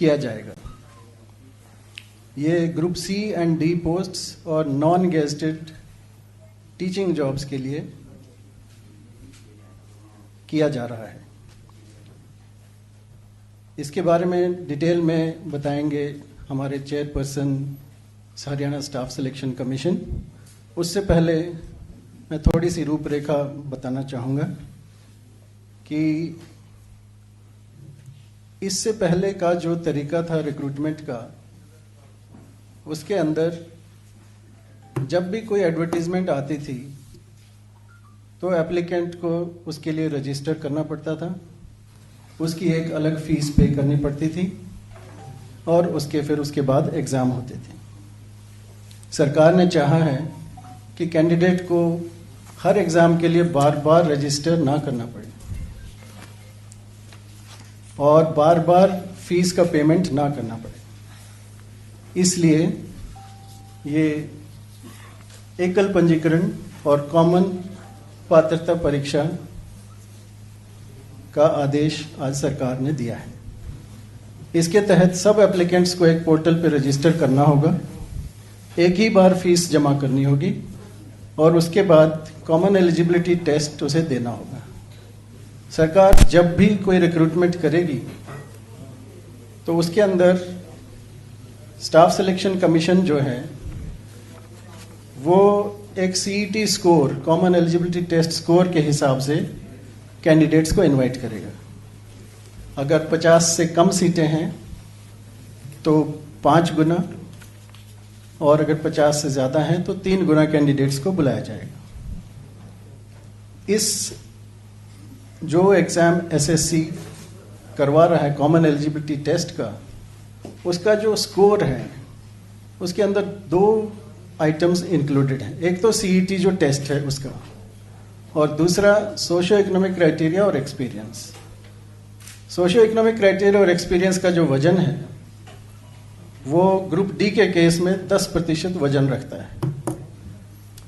किया जाएगा। ये group C and D posts और नॉन गेजेटेड टीचिंग जॉब्स के लिए किया जा रहा है। इसके बारे में डिटेल में बताएंगे हमारे chairperson Haryana staff selection commission. उससे पहले मैं थोड़ी सी रूपरेखा बताना चाहूँगा कि इससे पहले का जो तरीका था रिक्रूटमेंट का, उसके अंदर जब भी कोई एडवर्टीजमेंट आती थी तो एप्लीकेंट को उसके लिए रजिस्टर करना पड़ता था, उसकी एक अलग फीस पे करनी पड़ती थी और उसके बाद एग्ज़ाम होते थे। सरकार ने चाहा है कि कैंडिडेट को हर एग्ज़ाम के लिए बार बार रजिस्टर ना करना पड़े और बार बार फीस का पेमेंट ना करना पड़े। इसलिए ये एकल पंजीकरण और कॉमन पात्रता परीक्षा का आदेश आज सरकार ने दिया है। इसके तहत सब एप्लीकेंट्स को एक पोर्टल पर रजिस्टर करना होगा, एक ही बार फीस जमा करनी होगी और उसके बाद कॉमन एलिजिबिलिटी टेस्ट उसे देना होगा। सरकार जब भी कोई रिक्रूटमेंट करेगी तो उसके अंदर स्टाफ सिलेक्शन कमीशन जो है वो एक CET score, common eligibility test score के हिसाब से कैंडिडेट्स को इनवाइट करेगा। अगर 50 से कम सीटें हैं तो 5 गुना और अगर 50 से ज़्यादा हैं तो 3 गुना कैंडिडेट्स को बुलाया जाएगा। इस जो एग्ज़ाम एसएससी करवा रहा है कॉमन एलिजिबिलिटी टेस्ट का, उसका जो स्कोर है उसके अंदर 2 आइटम्स इंक्लूडेड हैं। एक तो सीईटी जो टेस्ट है उसका, और दूसरा सोशियो इकोनॉमिक क्राइटेरिया और एक्सपीरियंस। सोशियो इकोनॉमिक क्राइटेरिया और एक्सपीरियंस का जो वजन है वो ग्रुप डी के केस में 10% वजन रखता है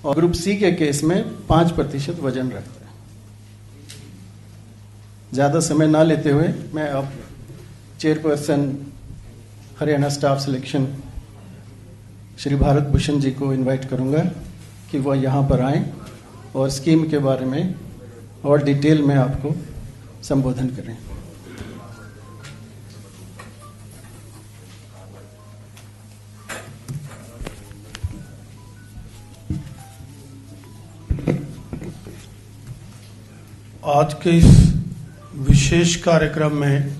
और ग्रुप सी के केस में 5% वजन रखता है। ज़्यादा समय ना लेते हुए मैं अब chairperson Haryana staff selection Shri Bharat Bhushan ji को इनवाइट करूंगा कि वह यहाँ पर आएं और स्कीम के बारे में और डिटेल में आपको संबोधन करें। आज के इस विशेष कार्यक्रम में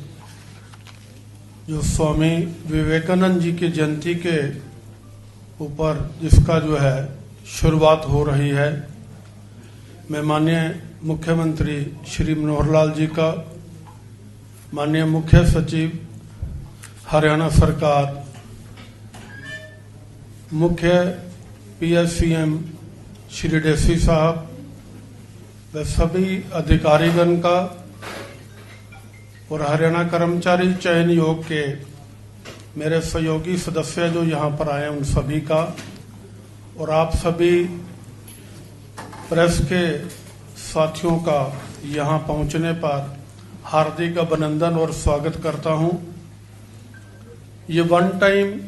जो स्वामी विवेकानंद जी की जयंती के ऊपर जिसका जो है शुरुआत हो रही है, मैं माननीय मुख्यमंत्री श्री मनोहर लाल जी का, माननीय मुख्य सचिव हरियाणा सरकार, मुख्य पीएससीएम श्री डेसी साहब व सभी अधिकारीगण का और हरियाणा कर्मचारी चयन आयोग के मेरे सहयोगी सदस्य जो यहाँ पर आए उन सभी का, और आप सभी प्रेस के साथियों का यहाँ पहुँचने पर हार्दिक अभिनंदन और स्वागत करता हूँ। ये वन टाइम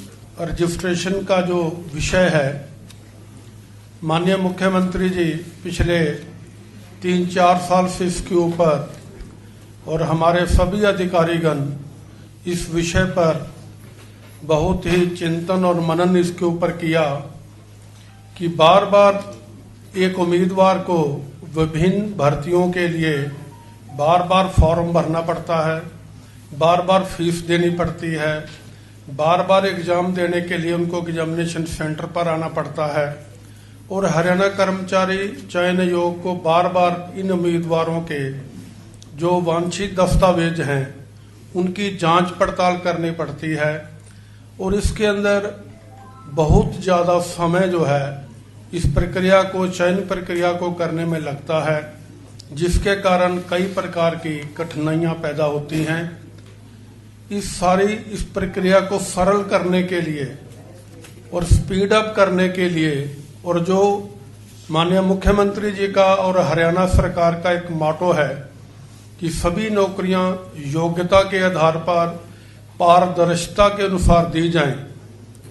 रजिस्ट्रेशन का जो विषय है, माननीय मुख्यमंत्री जी पिछले 3-4 साल से इसके ऊपर और हमारे सभी अधिकारीगण इस विषय पर बहुत ही चिंतन और मनन इसके ऊपर किया कि बार बार एक उम्मीदवार को विभिन्न भर्तियों के लिए बार बार फॉर्म भरना पड़ता है, बार बार फीस देनी पड़ती है, बार बार एग्जाम देने के लिए उनको एग्जामिनेशन सेंटर पर आना पड़ता है और हरियाणा कर्मचारी चयन आयोग को बार बार इन उम्मीदवारों के जो वांछित दस्तावेज हैं उनकी जांच पड़ताल करनी पड़ती है और इसके अंदर बहुत ज़्यादा समय जो है इस प्रक्रिया को, चयन प्रक्रिया को करने में लगता है, जिसके कारण कई प्रकार की कठिनाइयां पैदा होती हैं। इस प्रक्रिया को सरल करने के लिए और स्पीड अप करने के लिए, और जो माननीय मुख्यमंत्री जी का और हरियाणा सरकार का एक मोटो है कि सभी नौकरियां योग्यता के आधार पर पारदर्शिता के अनुसार दी जाएं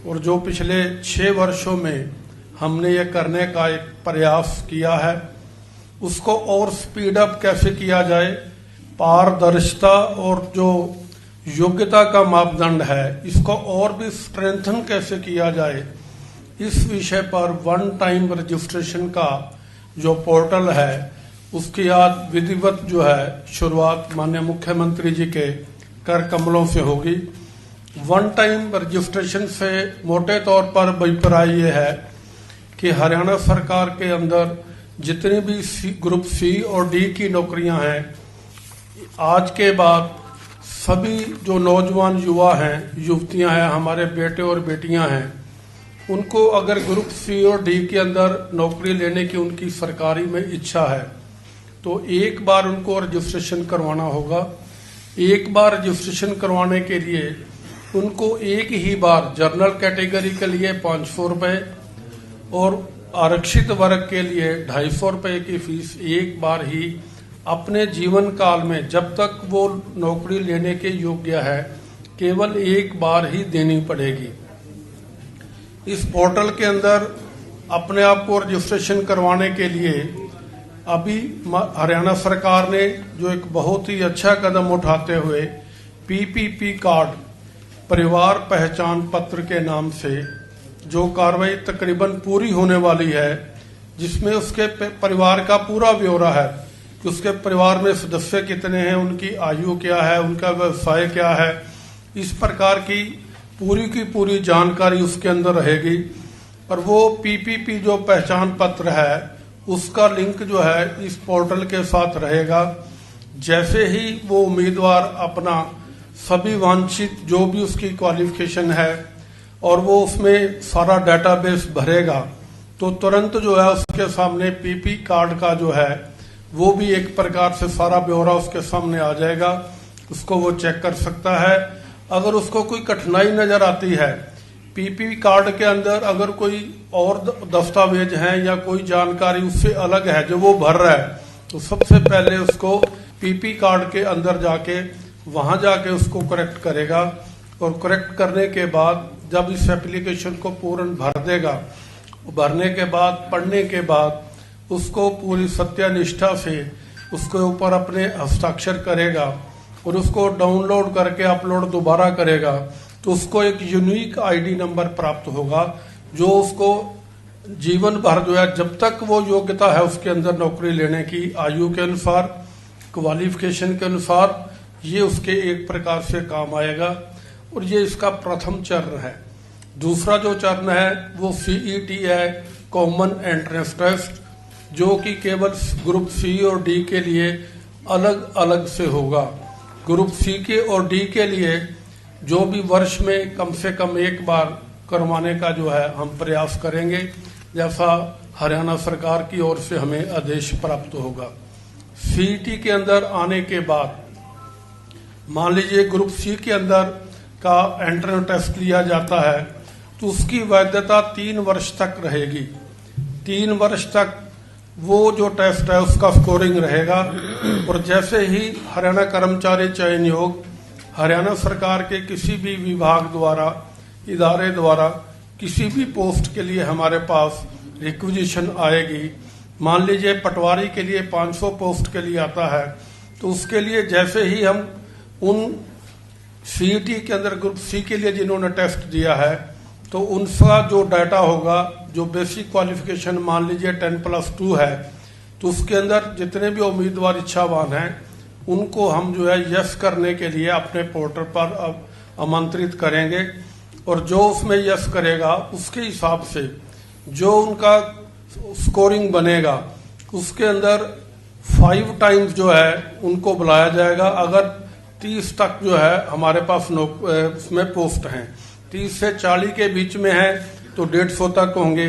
और जो पिछले 6 वर्षों में हमने ये करने का एक प्रयास किया है उसको और स्पीड अप कैसे किया जाए, पारदर्शिता और जो योग्यता का मापदंड है इसको और भी स्ट्रेंथन कैसे किया जाए, इस विषय पर वन टाइम रजिस्ट्रेशन का जो पोर्टल है उसकी आज विधिवत जो है शुरुआत माननीय मुख्यमंत्री जी के कर कमलों से होगी। वन टाइम रजिस्ट्रेशन से मोटे तौर पर अभिप्राय ये है कि हरियाणा सरकार के अंदर जितनी भी ग्रुप सी और डी की नौकरियां हैं, आज के बाद सभी जो नौजवान युवा हैं, युवतियां हैं, हमारे बेटे और बेटियां हैं, उनको अगर ग्रुप सी और डी के अंदर नौकरी लेने की उनकी सरकारी में इच्छा है तो एक बार उनको रजिस्ट्रेशन करवाना होगा। एक बार रजिस्ट्रेशन करवाने के लिए उनको एक ही बार जनरल कैटेगरी के लिए 500 रुपये और आरक्षित वर्ग के लिए 250 रुपये की फीस एक बार ही अपने जीवन काल में जब तक वो नौकरी लेने के योग्य है केवल एक बार ही देनी पड़ेगी। इस पोर्टल के अंदर अपने आप को रजिस्ट्रेशन करवाने के लिए अभी हरियाणा सरकार ने जो एक बहुत ही अच्छा कदम उठाते हुए पीपीपी कार्ड, परिवार पहचान पत्र के नाम से जो कार्रवाई तकरीबन पूरी होने वाली है, जिसमें उसके परिवार का पूरा ब्यौरा है कि उसके परिवार में सदस्य कितने हैं, उनकी आयु क्या है, उनका व्यवसाय क्या है, इस प्रकार की पूरी जानकारी उसके अंदर रहेगी। और वो पीपीपी जो पहचान पत्र है उसका लिंक जो है इस पोर्टल के साथ रहेगा। जैसे ही वो उम्मीदवार अपना सभी वांछित जो भी उसकी क्वालिफिकेशन है और वो उसमें सारा डेटाबेस भरेगा तो तुरंत जो है उसके सामने पीपी कार्ड का जो है वो भी एक प्रकार से सारा ब्यौरा उसके सामने आ जाएगा, उसको वो चेक कर सकता है। अगर उसको कोई कठिनाई नजर आती है पीपी कार्ड के अंदर, अगर कोई और दस्तावेज हैं या कोई जानकारी उससे अलग है जो वो भर रहा है, तो सबसे पहले उसको पीपी कार्ड के अंदर जाके वहां जाके उसको करेक्ट करेगा और करेक्ट करने के बाद जब इस एप्लीकेशन को पूर्ण भर देगा, भरने के बाद पढ़ने के बाद उसको पूरी सत्यानिष्ठा से उसके ऊपर अपने हस्ताक्षर करेगा और उसको डाउनलोड करके अपलोड दोबारा करेगा तो उसको एक यूनिक आईडी नंबर प्राप्त होगा जो उसको जीवन भर जो है जब तक वो योग्यता है उसके अंदर नौकरी लेने की आयु के अनुसार, क्वालिफिकेशन के अनुसार, ये उसके एक प्रकार से काम आएगा। और ये इसका प्रथम चरण है। दूसरा जो चरण है वो सीईटी है, कॉमन एंट्रेंस टेस्ट, जो कि केवल ग्रुप सी और डी के लिए अलग अलग से होगा। ग्रुप सी के और डी के लिए जो भी वर्ष में कम से कम एक बार करवाने का जो है हम प्रयास करेंगे, जैसा हरियाणा सरकार की ओर से हमें आदेश प्राप्त होगा। सीईटी के अंदर आने के बाद मान लीजिए ग्रुप सी के अंदर का एंट्रेंस टेस्ट लिया जाता है तो उसकी वैधता 3 वर्ष तक रहेगी। 3 वर्ष तक वो जो टेस्ट है उसका स्कोरिंग रहेगा और जैसे ही हरियाणा कर्मचारी चयन आयोग हरियाणा सरकार के किसी भी विभाग द्वारा, इदारे द्वारा किसी भी पोस्ट के लिए हमारे पास रिक्विजिशन आएगी, मान लीजिए पटवारी के लिए 500 पोस्ट के लिए आता है, तो उसके लिए जैसे ही हम उन सीईटी के अंदर ग्रुप सी के लिए जिन्होंने टेस्ट दिया है तो उनका जो डाटा होगा, जो बेसिक क्वालिफिकेशन मान लीजिए 10+2 है, तो उसके अंदर जितने भी उम्मीदवार इच्छावान हैं उनको हम जो है यस करने के लिए अपने पोर्टल पर आमंत्रित करेंगे और जो उसमें यस करेगा उसके हिसाब से जो उनका स्कोरिंग बनेगा उसके अंदर 5 टाइम्स जो है उनको बुलाया जाएगा। अगर 30 तक जो है हमारे पास उसमें पोस्ट हैं, 30 से 40 के बीच में है तो 150 तक होंगे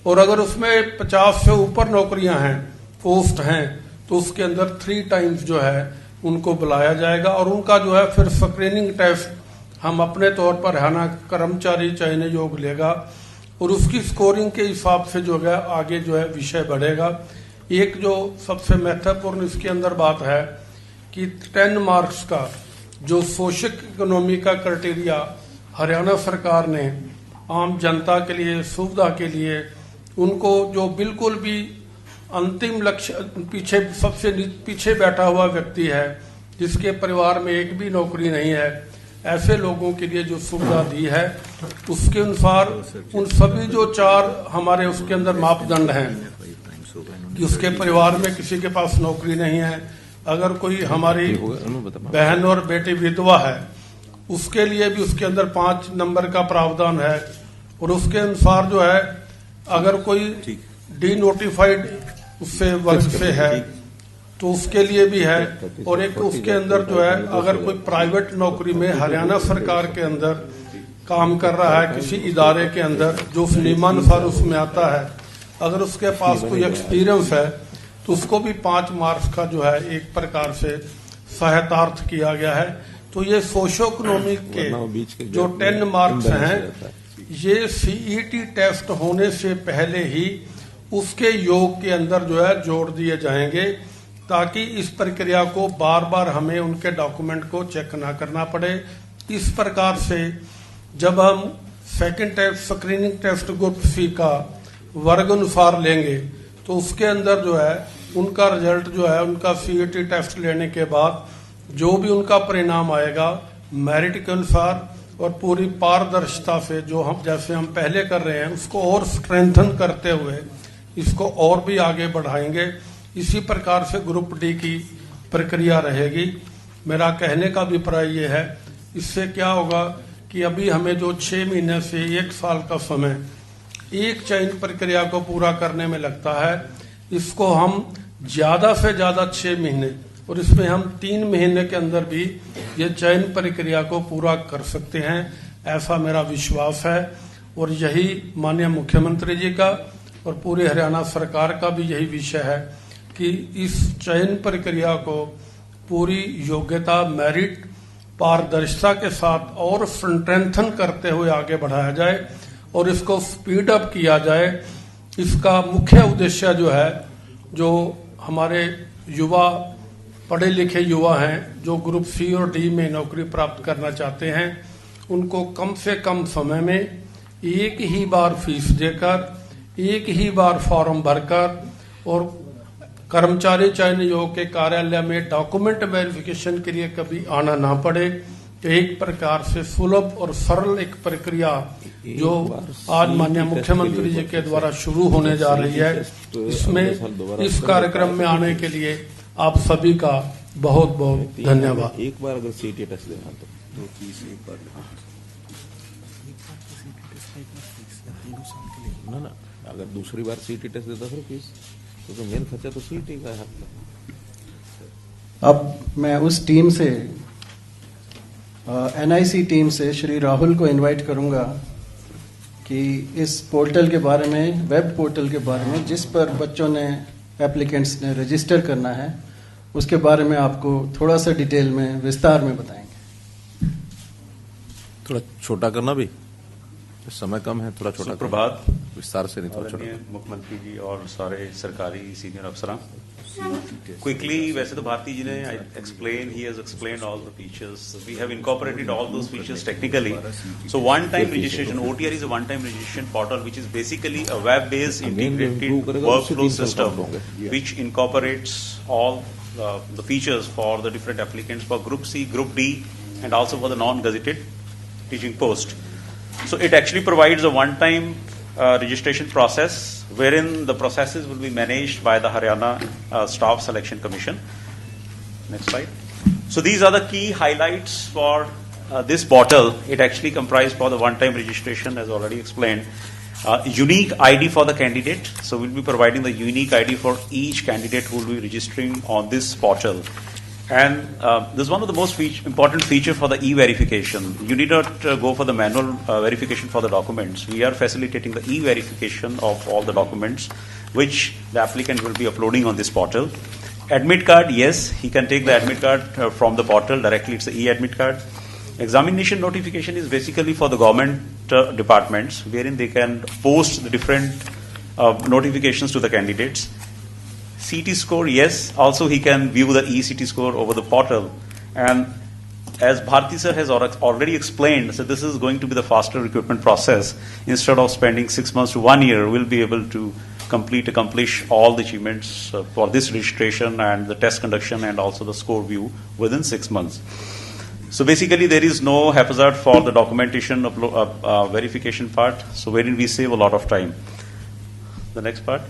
और अगर उसमें 50 से ऊपर नौकरियां हैं, पोस्ट हैं, तो उसके अंदर 3 टाइम्स जो है उनको बुलाया जाएगा और उनका जो है फिर स्क्रीनिंग टेस्ट हम अपने तौर पर हरियाणा कर्मचारी चयन आयोग लेगा और उसकी स्कोरिंग के हिसाब से जो है आगे जो है विषय बढ़ेगा। एक जो सबसे महत्वपूर्ण इसके अंदर बात है कि 10 मार्क्स का जो सोशल इकोनॉमी का क्राइटेरिया हरियाणा सरकार ने आम जनता के लिए, सुविधा के लिए, उनको जो बिल्कुल भी अंतिम लक्ष्य पीछे सबसे पीछे बैठा हुआ व्यक्ति है, जिसके परिवार में एक भी नौकरी नहीं है, ऐसे लोगों के लिए जो सुविधा दी है, उसके अनुसार उन सभी जो 4 हमारे उसके अंदर मापदंड हैं कि उसके परिवार में किसी के पास नौकरी नहीं है, अगर कोई हमारी बहन और बेटी विधवा है उसके लिए भी उसके अंदर 5 नंबर का प्रावधान है, और उसके अनुसार जो है अगर कोई डी नोटिफाइड उससे वर्ग से है तो उसके लिए भी है, और एक उसके अंदर जो है अगर कोई प्राइवेट नौकरी में हरियाणा सरकार के अंदर काम कर रहा है किसी इदारे के अंदर जो उस नियमानुसार उसमें आता है, अगर उसके पास कोई एक्सपीरियंस है तो उसको भी 5 मार्क्स का जो है एक प्रकार से सहायतार्थ किया गया है। तो ये सोशो इकोनॉमिक के जो 10 मार्क्स हैं, ये सीईटी टेस्ट होने से पहले ही उसके योग के अंदर जो है जोड़ दिए जाएंगे, ताकि इस प्रक्रिया को बार बार हमें उनके डॉक्यूमेंट को चेक ना करना पड़े। इस प्रकार से जब हम second test screening test group C का वर्ग अनुसार लेंगे तो उसके अंदर जो है उनका रिजल्ट जो है उनका सीईटी टेस्ट लेने के बाद जो भी उनका परिणाम आएगा मेरिट के अनुसार और पूरी पारदर्शिता से, जो हम जैसे हम पहले कर रहे हैं उसको और स्ट्रेंथन करते हुए इसको और भी आगे बढ़ाएंगे। इसी प्रकार से ग्रुप डी की प्रक्रिया रहेगी। मेरा कहने का अभिप्राय ये है, इससे क्या होगा कि अभी हमें जो 6 महीने से 1 साल का समय एक चयन प्रक्रिया को पूरा करने में लगता है, इसको हम ज्यादा से ज्यादा 6 महीने और इसमें हम 3 महीने के अंदर भी ये चयन प्रक्रिया को पूरा कर सकते हैं, ऐसा मेरा विश्वास है। और यही माननीय मुख्यमंत्री जी का और पूरे हरियाणा सरकार का भी यही विषय है कि इस चयन प्रक्रिया को पूरी योग्यता, मेरिट, पारदर्शिता के साथ और स्ट्रेंथन करते हुए आगे बढ़ाया जाए और इसको स्पीड अप किया जाए। इसका मुख्य उद्देश्य जो है, जो हमारे युवा पढ़े लिखे युवा हैं जो ग्रुप सी और डी में नौकरी प्राप्त करना चाहते हैं, उनको कम से कम समय में एक ही बार फीस देकर, एक ही बार फॉर्म भरकर और कर्मचारी चयन आयोग के कार्यालय में डॉक्यूमेंट वेरिफिकेशन के लिए कभी आना ना पड़े। तो एक प्रकार से सुलभ और सरल एक प्रक्रिया जो आज माननीय मुख्यमंत्री जी के द्वारा शुरू होने जा रही है, इसमें इस कार्यक्रम में आने के लिए आप सभी का बहुत बहुत धन्यवाद। एक बार अगर सीटी टेस्ट देना तो 2 फीस एक बार ना, अगर दूसरी बार सीटी टेस्ट देता फिर फीस तो मेन खर्चा तो सीटी का है। अब मैं उस टीम से एनआईसी टीम से श्री राहुल को इनवाइट करूंगा कि इस पोर्टल के बारे में, वेब पोर्टल के बारे में जिस पर बच्चों ने, एप्लीकेंट्स ने रजिस्टर करना है, उसके बारे में आपको थोड़ा सा डिटेल में, विस्तार में बताएंगे। थोड़ा छोटा करना भी, समय कम है, थोड़ा छोटा। प्रभात, विस्तार से नहीं, थोड़ा छोटा। मुख्यमंत्री जी और सारे सरकारी सीनियर अफसरान, क्विकली, वैसे तो भारती जी ने explain, he has explained all the features, we have incorporated all those features technically. So one time registration, OTR is a one time registration portal which is basically a web based integrated workflow system which incorporates all the features for the different applicants for Group C, Group D and also for the non-gazetted teaching post. So it actually provides a one time registration process wherein the processes will be managed by the Haryana Staff Selection Commission. Next slide. So these are the key highlights for this portal. It actually comprised for the one-time registration, as already explained. Unique ID for the candidate. So we'll be providing the unique ID for each candidate who will be registering on this portal. And this is one of the most important feature for the e-verification. You need not go for the manual verification for the documents. We are facilitating the e-verification of all the documents which the applicant will be uploading on this portal. Admit card, yes, he can take the admit card from the portal directly. It's the e-admit card. Examination notification is basically for the government departments, wherein they can post the different notifications to the candidates. CT score, yes, also he can view the ECT score over the portal. And as Bharti sir has already explained, so this is going to be the faster recruitment process. Instead of spending 6 months to 1 year, we'll be able to accomplish all the achievements for this registration and the test conduction and also the score view within 6 months. So basically, there is no haphazard for the documentation verification part, so wherein we save a lot of time. The next part.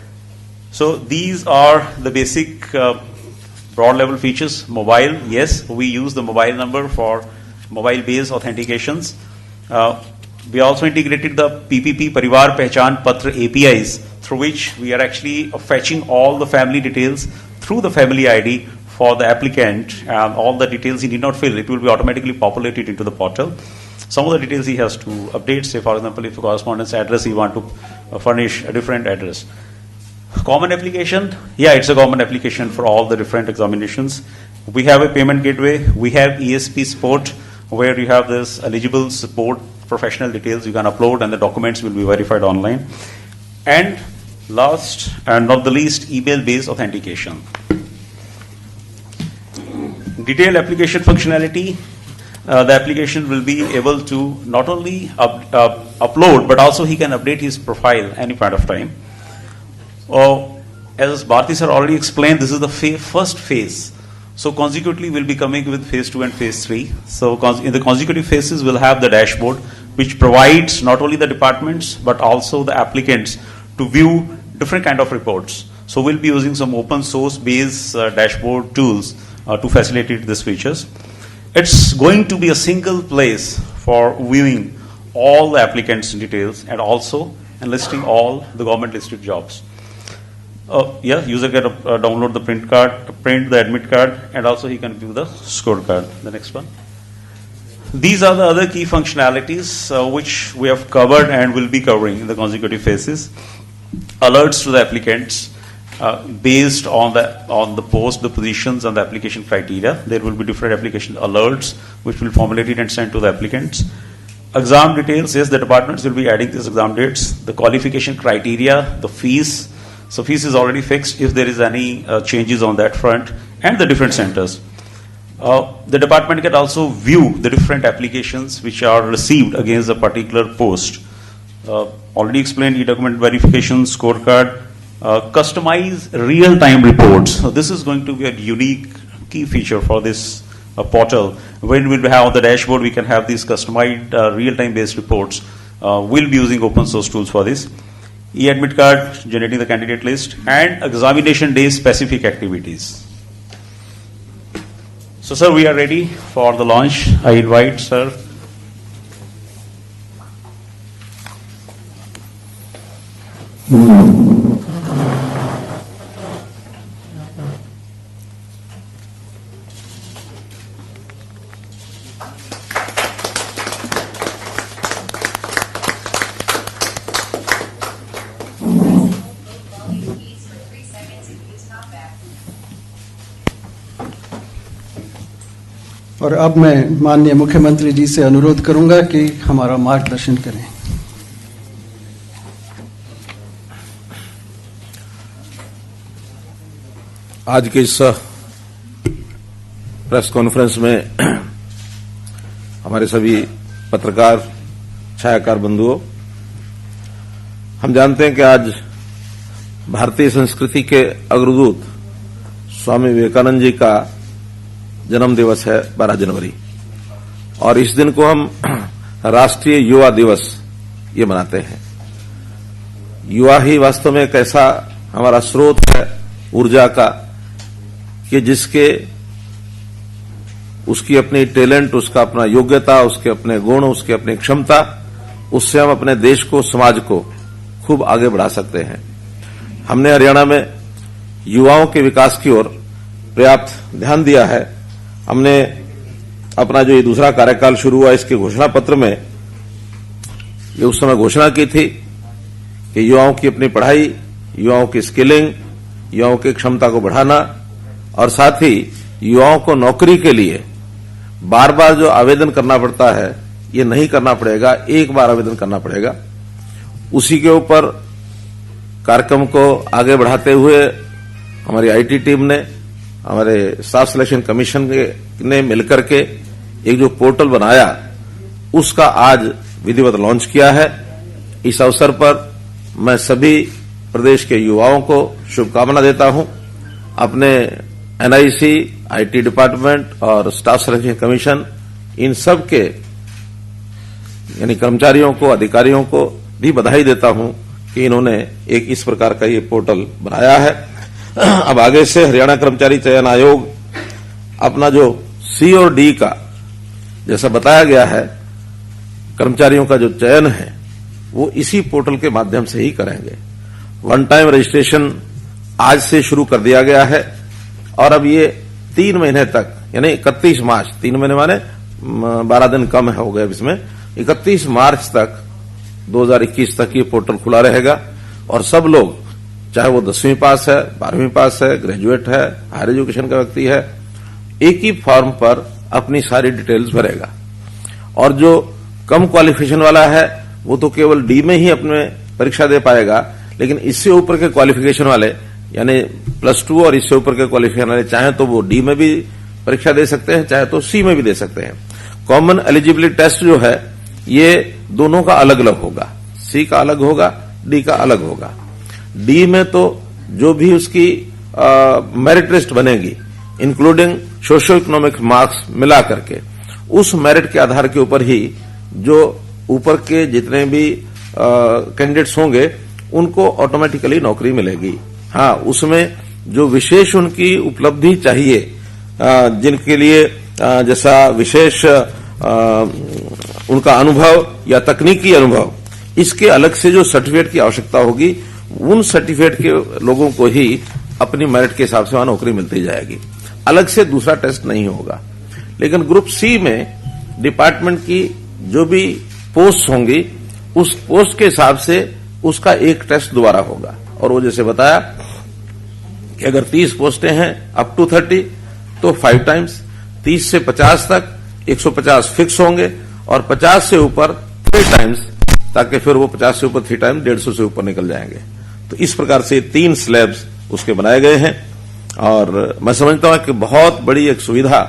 So these are the basic broad level features. Mobile, yes, we use the mobile number for mobile based authentications. We also integrated the PPP Parivar Pehchan Patra APIs, through which we are actually fetching all the family details through the family ID for the applicant, and all the details he need not fill. It will be automatically populated into the portal. Some of the details he has to update, say for example, if a correspondence address he want to furnish a different address. Common application, yeah, it's a common application for all the different examinations. We have a payment gateway, we have ESP support, where you have this eligible support professional details you can upload and the documents will be verified online. And last and not the least, email-based authentication. Detailed application functionality, the application will be able to not only upload, but also he can update his profile any point of time. As Bharti sir already explained, this is the first phase. So consecutively, we'll be coming with phase 2 and phase 3. So in the consecutive phases, we'll have the dashboard, which provides not only the departments, but also the applicants to view different kind of reports. So we'll be using some open source based dashboard tools to facilitate these features. It's going to be a single place for viewing all the applicants' details and also enlisting all the government listed jobs. User can download the print the admit card, and also he can view the scorecard. The next one. These are the other key functionalities which we have covered and will be covering in the consecutive phases. Alerts to the applicants based on the post, the positions, and the application criteria. There will be different application alerts which will be formulated and sent to the applicants. Exam details, yes, the departments will be adding these exam dates. The qualification criteria, the fees. So fees is already fixed if there is any changes on that front, and the different centers. The department can also view the different applications which are received against a particular post. Already explained e-document verification, scorecard, customize real-time reports. So this is going to be a unique key feature for this portal. When we have the dashboard, we can have these customized real-time based reports. We'll be using open source tools for this. E-admit card, generating the candidate list, and examination day specific activities. So, sir, we are ready for the launch. I invite, sir. और अब मैं माननीय मुख्यमंत्री जी से अनुरोध करूंगा कि हमारा मार्गदर्शन करें। आज के इस प्रेस कॉन्फ्रेंस में हमारे सभी पत्रकार, छायाकार बंधुओं, हम जानते हैं कि आज भारतीय संस्कृति के अग्रदूत स्वामी विवेकानंद जी का जन्म दिवस है 12 जनवरी, और इस दिन को हम राष्ट्रीय युवा दिवस ये मनाते हैं। युवा ही वास्तव में एक ऐसा हमारा स्रोत है ऊर्जा का कि जिसके उसकी अपनी टैलेंट, उसका अपना योग्यता, उसके अपने गुण, उसकी अपनी क्षमता, उससे हम अपने देश को, समाज को खूब आगे बढ़ा सकते हैं। हमने हरियाणा में युवाओं के विकास की ओर पर्याप्त ध्यान दिया है। हमने अपना जो ये दूसरा कार्यकाल शुरू हुआ, इसके घोषणा पत्र में ये उस समय घोषणा की थी कि युवाओं की अपनी पढ़ाई, युवाओं की स्किलिंग, युवाओं की क्षमता को बढ़ाना, और साथ ही युवाओं को नौकरी के लिए बार बार जो आवेदन करना पड़ता है ये नहीं करना पड़ेगा, एक बार आवेदन करना पड़ेगा। उसी के ऊपर कार्यक्रम को आगे बढ़ाते हुए हमारी आईटी टीम ने, हमारे स्टाफ सिलेक्शन कमीशन ने मिलकर के एक जो पोर्टल बनाया उसका आज विधिवत लॉन्च किया है। इस अवसर पर मैं सभी प्रदेश के युवाओं को शुभकामना देता हूं। अपने एनआईसी, आईटी डिपार्टमेंट और स्टाफ सिलेक्शन कमीशन, इन सब के यानी कर्मचारियों को, अधिकारियों को भी बधाई देता हूं कि इन्होंने एक इस प्रकार का ये पोर्टल बनाया है। अब आगे से हरियाणा कर्मचारी चयन आयोग अपना जो सी और डी का जैसा बताया गया है, कर्मचारियों का जो चयन है वो इसी पोर्टल के माध्यम से ही करेंगे। वन टाइम रजिस्ट्रेशन आज से शुरू कर दिया गया है और अब ये 3 महीने तक यानी 31 मार्च, 3 महीने माने 12 दिन कम हो गए इसमें, 31 मार्च तक 2021 तक ये पोर्टल खुला रहेगा और सब लोग, चाहे वो 10वीं पास है, 12वीं पास है, ग्रेजुएट है, हायर एजुकेशन का व्यक्ति है, एक ही फॉर्म पर अपनी सारी डिटेल्स भरेगा। और जो कम क्वालिफिकेशन वाला है वो तो केवल डी में ही अपने परीक्षा दे पाएगा, लेकिन इससे ऊपर के क्वालिफिकेशन वाले यानी +2 और इससे ऊपर के क्वालिफिकेशन वाले चाहे तो वो डी में भी परीक्षा दे सकते हैं, चाहे तो सी में भी दे सकते हैं। कॉमन एलिजिबिलिटी टेस्ट जो है ये दोनों का अलग अलग होगा, सी का अलग होगा, डी का अलग होगा। डी में तो जो भी उसकी मेरिट लिस्ट बनेगी इंक्लूडिंग सोशियो इकोनॉमिक मार्क्स मिला करके, उस मेरिट के आधार के ऊपर ही जो ऊपर के जितने भी कैंडिडेट्स होंगे उनको ऑटोमेटिकली नौकरी मिलेगी। हाँ, उसमें जो विशेष उनकी उपलब्धि चाहिए, जिनके लिए जैसा विशेष उनका अनुभव या तकनीकी अनुभव, इसके अलग से जो सर्टिफिकेट की आवश्यकता होगी, उन सर्टिफिकेट के लोगों को ही अपनी मेरिट के हिसाब से वहां नौकरी मिलती जाएगी। अलग से दूसरा टेस्ट नहीं होगा। लेकिन ग्रुप सी में डिपार्टमेंट की जो भी पोस्ट होंगी उस पोस्ट के हिसाब से उसका एक टेस्ट दोबारा होगा। और वो जैसे बताया कि अगर 30 पोस्टें हैं अप टू 30 तो 5 टाइम्स, 30 से 50 तक 150 फिक्स होंगे और 50 से ऊपर 3 टाइम्स, ताकि फिर वो 50 से ऊपर 3 टाइम 150 से ऊपर निकल जाएंगे। तो इस प्रकार से 3 स्लैब्स उसके बनाए गए हैं और मैं समझता हूं कि बहुत बड़ी एक सुविधा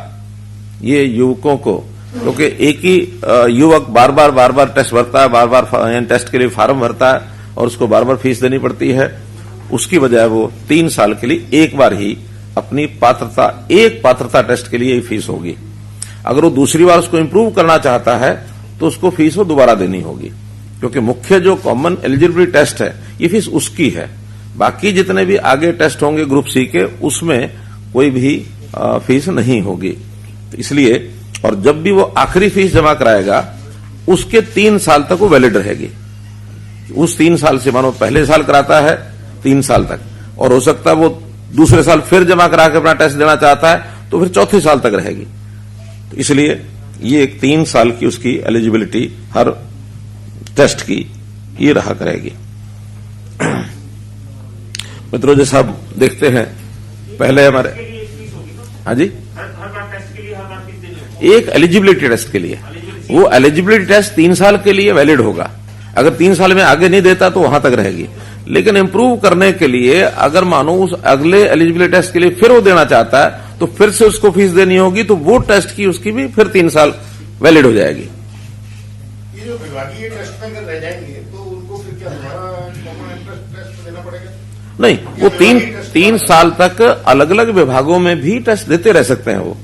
ये युवकों को, क्योंकि एक ही युवक बार बार टेस्ट भरता है, बार बार टेस्ट के लिए फार्म भरता है और उसको बार बार फीस देनी पड़ती है। उसकी बजाय वो 3 साल के लिए एक बार ही अपनी पात्रता टेस्ट के लिए ही फीस होगी। अगर वो दूसरी बार उसको इंप्रूव करना चाहता है तो उसको फीस वो दोबारा देनी होगी, क्योंकि मुख्य जो कॉमन एलिजिबिलिटी टेस्ट है ये फीस उसकी है। बाकी जितने भी आगे टेस्ट होंगे ग्रुप सी के, उसमें कोई भी फीस नहीं होगी। तो इसलिए, और जब भी वो आखिरी फीस जमा कराएगा उसके 3 साल तक वो वैलिड रहेगी। उस 3 साल से, मानो पहले साल कराता है 3 साल तक, और हो सकता है वो दूसरे साल फिर जमा करा के अपना टेस्ट देना चाहता है तो फिर चौथे साल तक रहेगी। तो इसलिए ये 3 साल की उसकी एलिजिबिलिटी हर टेस्ट की ये रहा करेगी। मित्रों, जैसा आप देखते हैं पहले हमारे, हाँ जी, एक एलिजिबिलिटी टेस्ट के लिए, वो एलिजिबिलिटी टेस्ट 3 साल के लिए वैलिड होगा। अगर 3 साल में आगे नहीं देता तो वहां तक रहेगी। लेकिन इंप्रूव करने के लिए अगर मानो उस अगले एलिजिबिलिटी टेस्ट के लिए फिर वो देना चाहता है तो फिर से उसको फीस देनी होगी, तो वो टेस्ट की उसकी भी फिर 3 साल वैलिड हो जाएगी। ये जो विभागीय टेस्ट में अगर रह जाएंगे तो उनको फिर क्या दोबारा कॉमन एंट्रेंस टेस्ट देना पड़ेगा? नहीं, वो 3 साल तक अलग अलग विभागों में भी टेस्ट देते रह सकते हैं। वो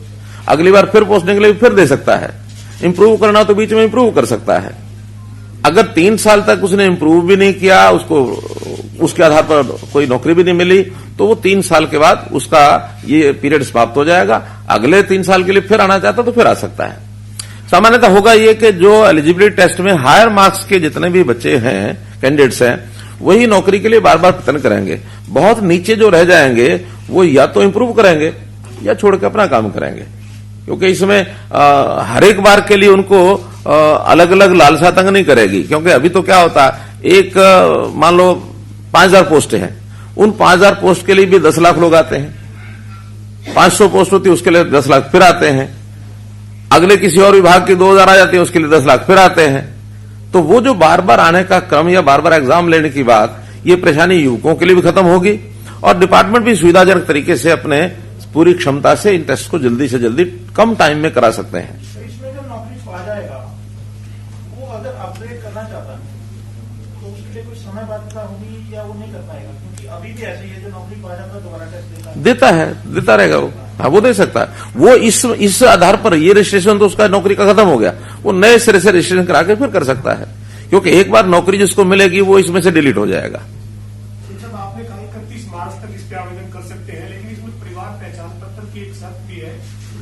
अगली बार फिर पोस्टिंग के लिए फिर दे सकता है। इंप्रूव करना तो बीच में इंप्रूव कर सकता है। अगर 3 साल तक उसने इंप्रूव भी नहीं किया, उसको उसके आधार पर कोई नौकरी भी नहीं मिली, तो वो 3 साल के बाद उसका ये पीरियड समाप्त हो जाएगा। अगले 3 साल के लिए फिर आना चाहता तो फिर आ सकता है। सामान्यतः होगा ये कि जो एलिजिबिलिटी टेस्ट में हायर मार्क्स के जितने भी बच्चे हैं, कैंडिडेट्स हैं, वही नौकरी के लिए बार बार प्रयत्न करेंगे। बहुत नीचे जो रह जाएंगे वो या तो इंप्रूव करेंगे या छोड़ के अपना काम करेंगे, क्योंकि इसमें हर एक बार के लिए उनको अलग अलग लालसा तंग नहीं करेगी। क्योंकि अभी तो क्या होता है, एक मान लो 5000 पोस्ट हैं, उन 5000 पोस्ट के लिए भी 10 लाख लोग आते हैं। 500 पोस्ट होती है उसके लिए 10 लाख फिर आते हैं। अगले किसी और विभाग की 2000 आ जाती है, उसके लिए 10 लाख फिर आते हैं। तो वो जो बार बार आने का क्रम या बार बार एग्जाम लेने की बात, ये परेशानी युवकों के लिए भी खत्म होगी और डिपार्टमेंट भी सुविधाजनक तरीके से अपने पूरी क्षमता से इन टेस्ट को जल्दी से जल्दी कम टाइम में करा सकते हैं। अपडेट करना चाहता है तो उसके लिए कुछ समय बाध्यता होगी या वो नहीं कर पाएगा, क्योंकि अभी भी ऐसे ही है, जो नौकरी पा जाता है दोबारा टेस्ट देता रहेगा वो। हाँ, वो दे सकता है। वो इस आधार पर ये रजिस्ट्रेशन तो उसका नौकरी का खत्म हो गया, वो नए सिरे से रजिस्ट्रेशन करा के फिर कर सकता है, क्योंकि एक बार नौकरी जिसको मिलेगी वो इसमें से डिलीट हो जाएगा। जब आपने कहा 31 मार्च तक इस पे आवेदन कर सकते हैं, लेकिन इसमें परिवार पहचान पत्र की एक शर्त भी है।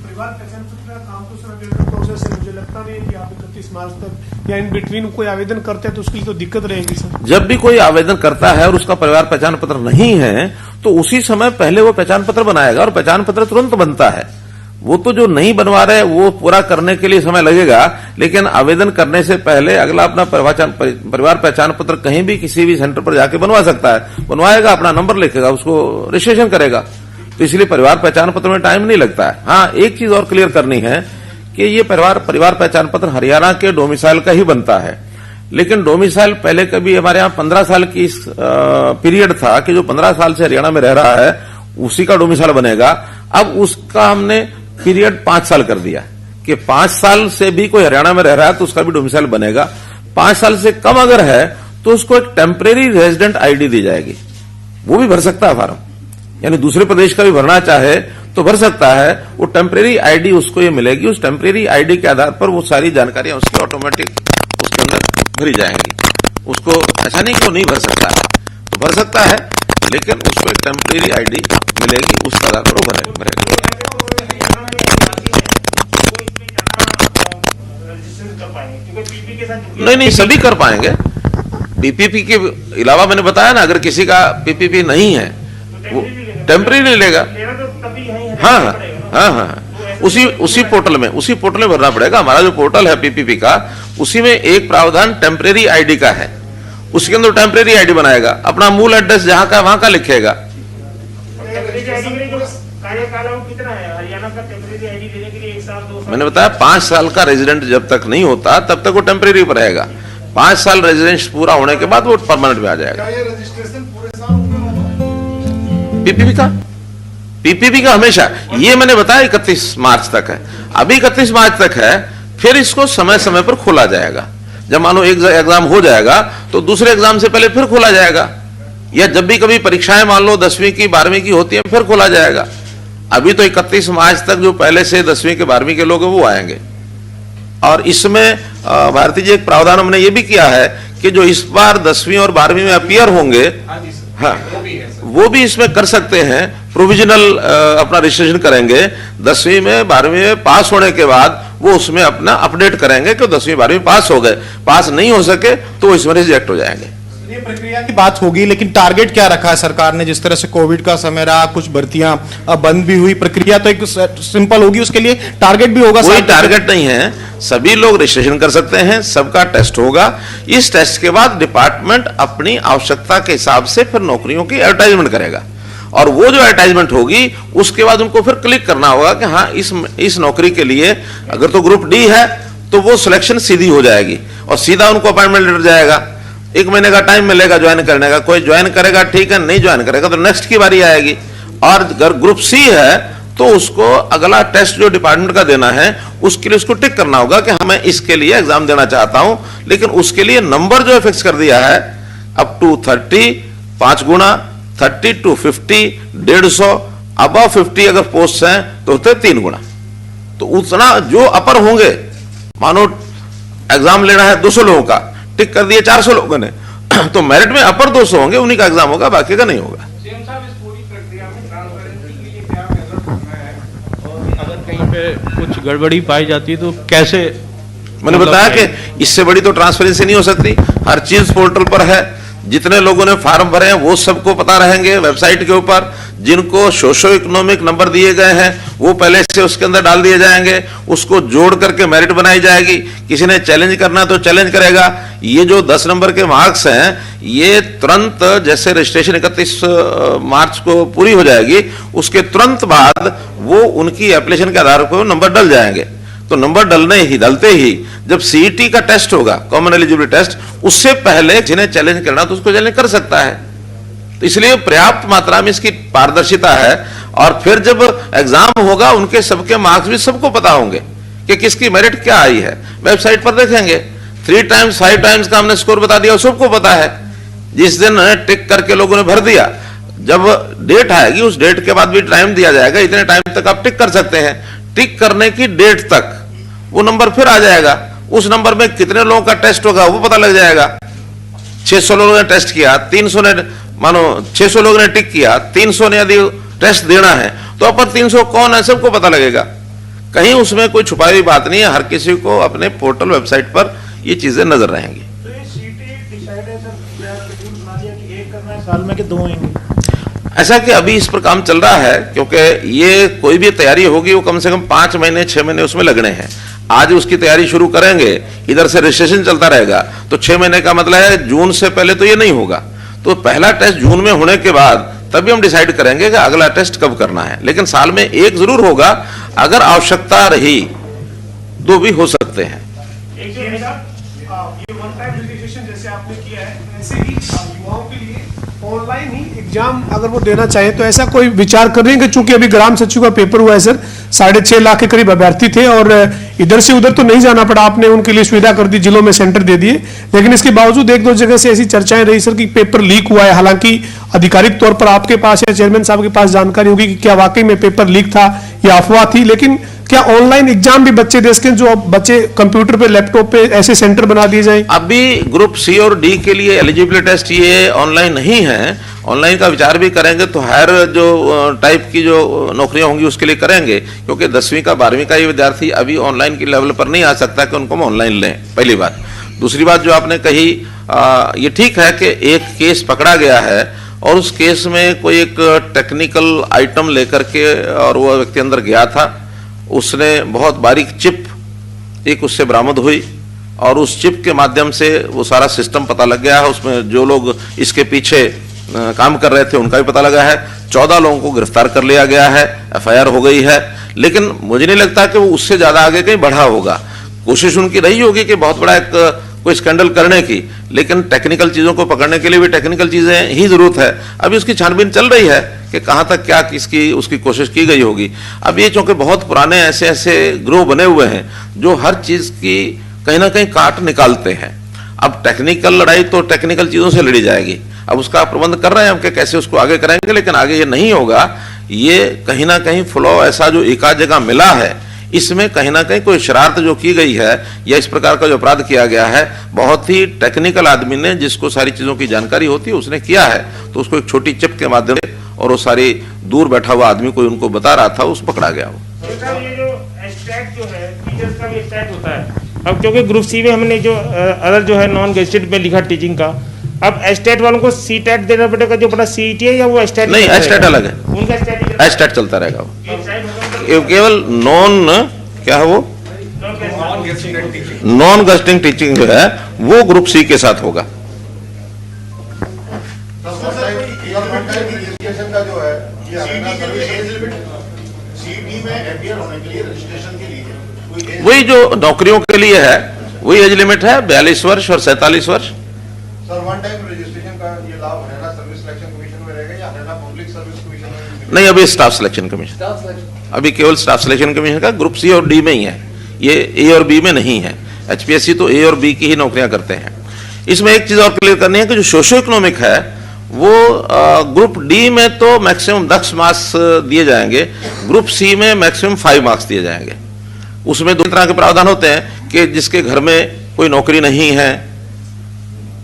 परिवार पहचान पत्र का काम तो सर अभी प्रोसेस है, मुझे लगता नहीं है कि आप 31 मार्च तक या इन बिटवीन कोई आवेदन करते हैं तो उसकी तो दिक्कत रहेगी सर। जब भी कोई आवेदन करता है और उसका परिवार पहचान पत्र नहीं है तो उसी समय पहले वो पहचान पत्र बनाएगा, और पहचान पत्र तुरंत बनता है। वो तो जो नहीं बनवा रहे वो पूरा करने के लिए समय लगेगा, लेकिन आवेदन करने से पहले अगला अपना परिवार पहचान पत्र कहीं भी किसी भी सेंटर पर जाके बनवा सकता है, बनवाएगा, अपना नंबर लिखेगा, उसको रजिस्ट्रेशन करेगा। तो इसलिए परिवार पहचान पत्र में टाइम नहीं लगता है। हाँ, एक चीज और क्लियर करनी है कि ये परिवार पहचान पत्र हरियाणा के डोमिसाइल का ही बनता है, लेकिन डोमिसाइल पहले कभी हमारे यहाँ 15 साल की पीरियड था कि जो 15 साल से हरियाणा में रह रहा है उसी का डोमिसाइल बनेगा। अब उसका हमने पीरियड 5 साल कर दिया कि 5 साल से भी कोई हरियाणा में रह रहा है तो उसका भी डोमिसाइल बनेगा। 5 साल से कम अगर है तो उसको एक टेम्परेरी रेजिडेंट आईडी दी जाएगी, वो भी भर सकता है फॉर्म, यानी दूसरे प्रदेश का भी भरना चाहे तो भर सकता है। वो टेम्परेरी आईडी उसको ये मिलेगी, उस टेम्परेरी आईडी के आधार पर वो सारी जानकारियां उसकी ऑटोमेटिक उसके अंदर भरी जाएंगी। उसको ऐसा नहीं कि वो नहीं भर सकता है, तो भर सकता है, लेकिन उसको एक टेम्परेरी आईडी मिलेगी, उस आधार पर वो भरेगा। नहीं, सभी कर पाएंगे। पीपीपी के अलावा मैंने बताया ना, अगर किसी का पीपीपी नहीं है वो टेम्परेरी लेगा। हाँ, उसी पोर्टल में भरना पड़ेगा। हमारा जो पोर्टल है पीपीपी का, उसी में एक प्रावधान टेम्परेरी आईडी का है, उसके अंदर टेम्परेरी आईडी बनाएगा, अपना मूल एड्रेस जहां का वहां का लिखेगा। मैंने बताया 5 साल का रेजिडेंट जब तक नहीं होता तब तक वो टेम्परेरी पर रहेगा। 5 साल रेजिडेंस पूरा होने के बाद वो परमानेंट में आ जाएगा। रजिस्ट्रेशन पूरे साल होगा पीपीपी का हमेशा, ये मैंने बताया 31 मार्च तक है। अभी 31 मार्च तक है, फिर इसको समय समय पर खोला जाएगा। जब मानो एक एग्जाम हो जाएगा तो दूसरे एग्जाम से पहले फिर खोला जाएगा, या जब भी कभी परीक्षाएं मान लो 10वीं की 12वीं की होती है फिर खोला जाएगा। अभी तो 31 मार्च तक जो पहले से 10वीं के 12वीं के लोग हैं वो आएंगे। और इसमें भारती जी एक प्रावधान हमने ये भी किया है कि जो इस बार 10वीं और 12वीं में अपीयर होंगे, हाँ, वो भी इसमें कर सकते हैं, प्रोविजनल अपना रजिस्ट्रेशन करेंगे। 10वीं में 12वीं में पास होने के बाद वो उसमें अपना अपडेट करेंगे कि 10वीं 12वीं पास हो गए, पास नहीं हो सके तो इसमें रिजेक्ट हो जाएंगे। ये प्रक्रिया की बात होगी, लेकिन टारगेट क्या रखा है सरकार ने? जिस तरह से कोविड का समय रहा, कुछ भर्तियां बंद भी हुई, प्रक्रिया तो एक सिंपल होगी, उसके लिए टारगेट भी होगा? कोई टारगेट नहीं है, सभी लोग रजिस्ट्रेशन कर सकते हैं, सबका टेस्ट होगा। इस टेस्ट के बाद डिपार्टमेंट अपनी आवश्यकता के हिसाब से फिर नौकरियों की एडवर्टाइजमेंट करेगा, और वो जो एडवर्टाइजमेंट होगी उसके बाद उनको फिर क्लिक करना होगा कि हाँ इस नौकरी के लिए अगर तो ग्रुप डी है तो वो सिलेक्शन सीधी हो जाएगी और सीधा उनको अपॉइंटमेंट लेटर जाएगा। 1 महीने का टाइम मिलेगा ज्वाइन करने का, कोई ज्वाइन करेगा ठीक है, नहीं ज्वाइन करेगा तो नेक्स्ट की बारी आएगी। और अगर ग्रुप सी है तो उसको अगला टेस्ट जो डिपार्टमेंट का देना है उसके लिए उसको टिक करना होगा कि हाँ मैं इसके लिए एग्जाम देना चाहता हूं, लेकिन उसके लिए नंबर जो फिक्स कर दिया है अप टू 30, 5 गुना 30 to 50, 150, अबव 50 अगर पोस्ट हैं तो होते 3 गुना। तो उतना जो अपर होंगे, मानो एग्जाम लेना है 200 लोगों का, टिक कर दिए 400 लोगों ने, तो मेरिट में अपर 200 होंगे, उन्हीं का एग्जाम होगा, बाकी का नहीं होगा। अगर कहीं पे कुछ गड़बड़ी पाई जाती है तो कैसे? मैंने बताया कि इससे बड़ी तो ट्रांसपेरेंसी नहीं हो सकती। हर चीज पोर्टल पर है, जितने लोगों ने फॉर्म भरे हैं वो सबको पता रहेंगे वेबसाइट के ऊपर। जिनको सोशो इकोनॉमिक नंबर दिए गए हैं वो पहले से उसके अंदर डाल दिए जाएंगे, उसको जोड़ करके मेरिट बनाई जाएगी। किसी ने चैलेंज करना तो चैलेंज करेगा। ये जो 10 नंबर के मार्क्स हैं ये तुरंत जैसे रजिस्ट्रेशन 31 मार्च को पूरी हो जाएगी, उसके तुरंत बाद वो उनकी एप्लीकेशन के आधार पर नंबर डल जाएंगे। तो नंबर डलते ही जब सीईटी का टेस्ट होगा, कॉमन एलिजिबिलिटी टेस्ट, उससे पहले जिन्हें चैलेंज करना तो उसको चैलेंज कर सकता है। तो इसलिए पर्याप्त मात्रा में इसकी पारदर्शिता है। और फिर जब एग्जाम होगा उनके सबके मार्क्स भी सबको पता होंगे कि किसकी मेरिट क्या आई है, वेबसाइट पर देखेंगे। 3 टाइम्स 5 टाइम्स का हमने स्कोर बता दिया, सबको पता है। जिस दिन टिक करके लोगों ने भर दिया, जब डेट आएगी उस डेट के बाद भी टाइम दिया जाएगा, इतने टाइम तक आप टिक कर सकते हैं। टिक करने की डेट तक वो नंबर फिर आ जाएगा, उस नंबर में कितने लोगों का टेस्ट होगा वो पता लग जाएगा। 600 लोगों ने टेस्ट किया, 300 ने, मानो 600 लोगों ने टिक किया, 300 ने यदि टेस्ट देना है तो अपर 300 कौन है सबको पता लगेगा। कहीं उसमें कोई छुपाई हुई बात नहीं है, हर किसी को अपने पोर्टल वेबसाइट पर ये चीजें नजर रहेंगी। तो ये सीटें डिसाइड है सर, या शेड्यूल बना दिया कि एक करना है साल में कि 2 होंगे? ऐसा कि अभी इस पर काम चल रहा है, क्योंकि ये कोई भी तैयारी होगी वो कम से कम 5 महीने 6 महीने उसमें लगने हैं। आज उसकी तैयारी शुरू करेंगे, इधर से रजिस्ट्रेशन चलता रहेगा, तो 6 महीने का मतलब है जून से पहले तो ये नहीं होगा। तो पहला टेस्ट जून में होने के बाद तभी हम डिसाइड करेंगे कि अगला टेस्ट कब करना है। लेकिन साल में एक जरूर होगा, अगर आवश्यकता रही 2 भी हो सकते हैं। एक जो है साहब, ये वन टाइम रजिस्ट्रेशन जैसे आपने किया है, ऐसे ही युवाओं के लिए ऑनलाइन ही एग्जाम अगर वो देना चाहे तो ऐसा कोई विचार कर रहे हैं कि चूंकि अभी ग्राम सचिव का पेपर हुआ है सर, 6.5 लाख के करीब अभ्यर्थी थे और इधर से उधर तो नहीं जाना पड़ा, आपने उनके लिए सुविधा कर दी, जिलों में सेंटर दे दिए, लेकिन इसके बावजूद 1-2 जगह से ऐसी चर्चाएं रही सर कि पेपर लीक हुआ है। हालांकि आधिकारिक तौर पर आपके पास या चेयरमैन साहब के पास जानकारी होगी कि क्या वाकई में पेपर लीक था या अफवाह थी, लेकिन क्या ऑनलाइन एग्जाम भी बच्चे दे सकें, जो बच्चे कंप्यूटर पे लैपटॉप पे ऐसे सेंटर बना दिए जाएं? अभी ग्रुप सी और डी के लिए एलिजिबिलिटी टेस्ट ये ऑनलाइन नहीं है। ऑनलाइन का विचार भी करेंगे तो हायर जो टाइप की जो नौकरियां होंगी उसके लिए करेंगे, क्योंकि 10वीं का 12वीं का ये विद्यार्थी अभी ऑनलाइन की लेवल पर नहीं आ सकता कि उनको हम ऑनलाइन लें, पहली बात। दूसरी बात जो आपने कही, ये ठीक है कि एक केस पकड़ा गया है और उस केस में कोई एक टेक्निकल आइटम लेकर के और वो व्यक्ति अंदर गया था, उसने बहुत बारीक चिप एक उससे बरामद हुई और उस चिप के माध्यम से वो सारा सिस्टम पता लग गया है। उसमें जो लोग इसके पीछे काम कर रहे थे उनका भी पता लगा है। 14 लोगों को गिरफ्तार कर लिया गया है, एफआईआर हो गई है, लेकिन मुझे नहीं लगता कि वो उससे ज्यादा आगे कहीं बढ़ा होगा। कोशिश उनकी रही होगी कि बहुत बड़ा एक कोई स्कैंडल करने की, लेकिन टेक्निकल चीजों को पकड़ने के लिए भी टेक्निकल चीजें ही जरूरत है। अभी उसकी छानबीन चल रही है कि कहां तक क्या किसकी उसकी कोशिश की गई होगी। अब ये चूंकि बहुत पुराने ऐसे ऐसे ग्रोह बने हुए हैं जो हर चीज की कहीं ना कहीं काट निकालते हैं। अब टेक्निकल लड़ाई तो टेक्निकल चीजों से लड़ी जाएगी, अब उसका प्रबंध कर रहे हैं हम कि कैसे उसको आगे करेंगे, लेकिन आगे ये नहीं होगा। ये कहीं ना कहीं फ्लॉ ऐसा जो एक आध जगह मिला है, इसमें कहीं ना कहीं कोई शरारत जो की गई है या इस प्रकार का जो अपराध किया गया है, बहुत ही टेक्निकल आदमी ने, जिसको सारी चीजों की जानकारी होती है, उसने किया है। तो उसको एक छोटी चिप के माध्यम से और वो सारी दूर बैठा हुआ आदमी कोई उनको बता रहा था, उस पकड़ा गया वो। ये जो स्टैट जो है टीचर्स का भी स्टैट होता है। अब क्योंकि ग्रुप सी में हमने जो अदर जो है नॉन गेस्टेड में लिखा टीचिंग का, अब एस्टेट वालों को सी टेट देना पड़ेगा, जो अपना सीईटी है या वो एस्टेट? नहीं, एस्टेट अलग है, उनका एस्टेट चलता रहेगा वो। केवल नॉन क्या है वो, नॉन गेस्टिंग टीचिंग जो है वो ग्रुप सी के साथ होगा। वही जो नौकरियों के लिए है वही एज लिमिट है, 42 वर्ष और 47 वर्ष। सर, वन टाइम रजिस्ट्रेशन का ये लाभ हरियाणा सर्विस सिलेक्शन कमीशन में रहेगा या हरियाणा पब्लिक सर्विस कमीशन में? नहीं, अभी स्टाफ सिलेक्शन कमीशन, अभी केवल स्टाफ सिलेक्शन कमीशन का ग्रुप सी और डी में ही है, ये ए और बी में नहीं है। एचपीएससी तो ए और बी की ही नौकरियां करते हैं। इसमें एक चीज और क्लियर करनी है कि जो सोशो इकोनॉमिक है वो ग्रुप डी में तो मैक्सिमम 10 मार्क्स दिए जाएंगे, ग्रुप सी में मैक्सिमम 5 मार्क्स दिए जाएंगे। उसमें 2 तरह के प्रावधान होते हैं कि जिसके घर में कोई नौकरी नहीं है,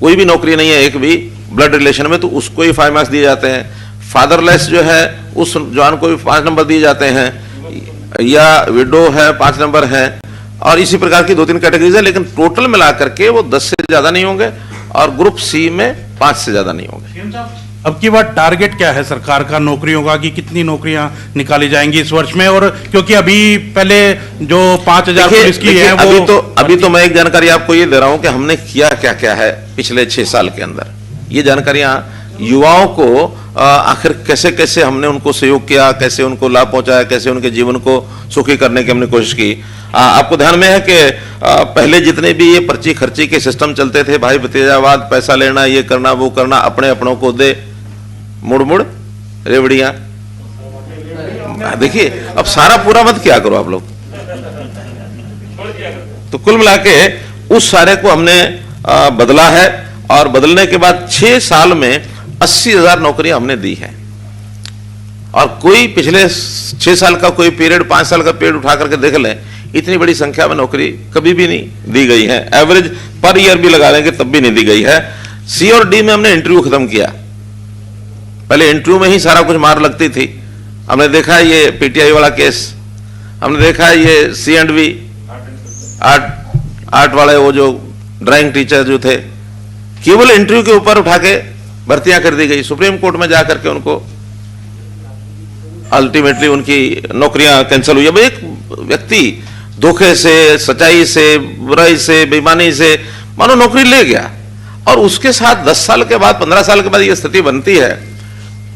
कोई भी नौकरी नहीं है एक भी ब्लड रिलेशन में, तो उसको ही 5 मार्क्स दिए जाते हैं। फादरलेस जो है उस जवान को भी 5 नंबर दिए जाते हैं, या विडो है 5 नंबर है, और इसी प्रकार की 2-3 कैटेगरीज है, लेकिन टोटल मिलाकर के वो 10 से ज्यादा नहीं होंगे और ग्रुप सी में 5 से ज्यादा नहीं होंगे। अब की बार टारगेट क्या है सरकार का नौकरियों का, कि कितनी नौकरियां निकाली जाएंगी इस वर्ष में? और क्योंकि अभी पहले जो 5000 पुलिस की है वो अभी तो मैं एक जानकारी आपको ये दे रहा हूं कि हमने किया क्या क्या है पिछले 6 साल के अंदर। ये जानकारियां युवाओं को आखिर कैसे कैसे हमने उनको सहयोग किया, कैसे उनको लाभ पहुंचाया, कैसे उनके जीवन को सुखी करने की हमने कोशिश की। आपको ध्यान में है कि पहले जितने भी ये पर्ची खर्ची के सिस्टम चलते थे, भाई भतीजावाद, पैसा लेना, ये करना वो करना, अपने अपनों को दे, मुड़ मुड़ रेवड़ियां। देखिए अब सारा पूरा मत क्या करो आप लोग। तो कुल मिला के उस सारे को हमने बदला है और बदलने के बाद 6 साल में 80,000 नौकरियां हमने दी है। और कोई पिछले 6 साल का कोई पीरियड, 5 साल का पीरियड उठा करके देख लें, इतनी बड़ी संख्या में नौकरी कभी भी नहीं दी गई है। एवरेज पर ईयर भी लगा लेंगे तब भी नहीं दी गई है। सी और डी में हमने इंटरव्यू खत्म किया। पहले इंटरव्यू में ही सारा कुछ मार लगती थी। हमने देखा ये पीटीआई वाला केस, हमने देखा ये C&V आर्ट वाले, वो जो ड्राइंग टीचर जो थे, केवल इंटरव्यू के ऊपर उठा के भर्तियां कर दी गई। सुप्रीम कोर्ट में जाकर के उनको अल्टीमेटली उनकी नौकरियां कैंसिल हुई। अब एक व्यक्ति धोखे से, सच्चाई से, बुराई से, बेईमानी से मानो नौकरी ले गया और उसके साथ 10 साल के बाद, 15 साल के बाद ये स्थिति बनती है,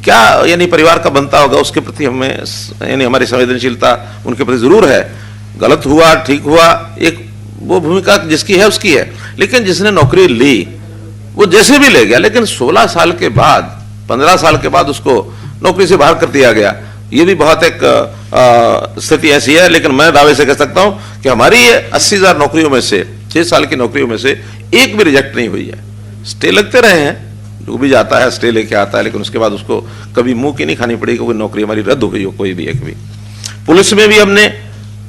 क्या यानी परिवार का बनता होगा, उसके प्रति हमें यानी हमारी संवेदनशीलता उनके प्रति जरूर है। गलत हुआ, ठीक हुआ, एक वो भूमिका जिसकी है उसकी है, लेकिन जिसने नौकरी ली वो जैसे भी ले गया, लेकिन 16 साल के बाद, 15 साल के बाद उसको नौकरी से बाहर कर दिया गया। ये भी बहुत एक स्थिति ऐसी है। लेकिन मैं दावे से कह सकता हूं कि हमारी ये 80,000 नौकरियों में से, 6 साल की नौकरियों में से एक भी रिजेक्ट नहीं हुई है। स्टे लगते रहे हैं, जो भी जाता है स्टे लेके आता है, लेकिन उसके बाद उसको कभी मुंह की नहीं खानी पड़ी कि कोई नौकरी हमारी रद्द हो गई हो, कोई भी एक भी। पुलिस में भी हमने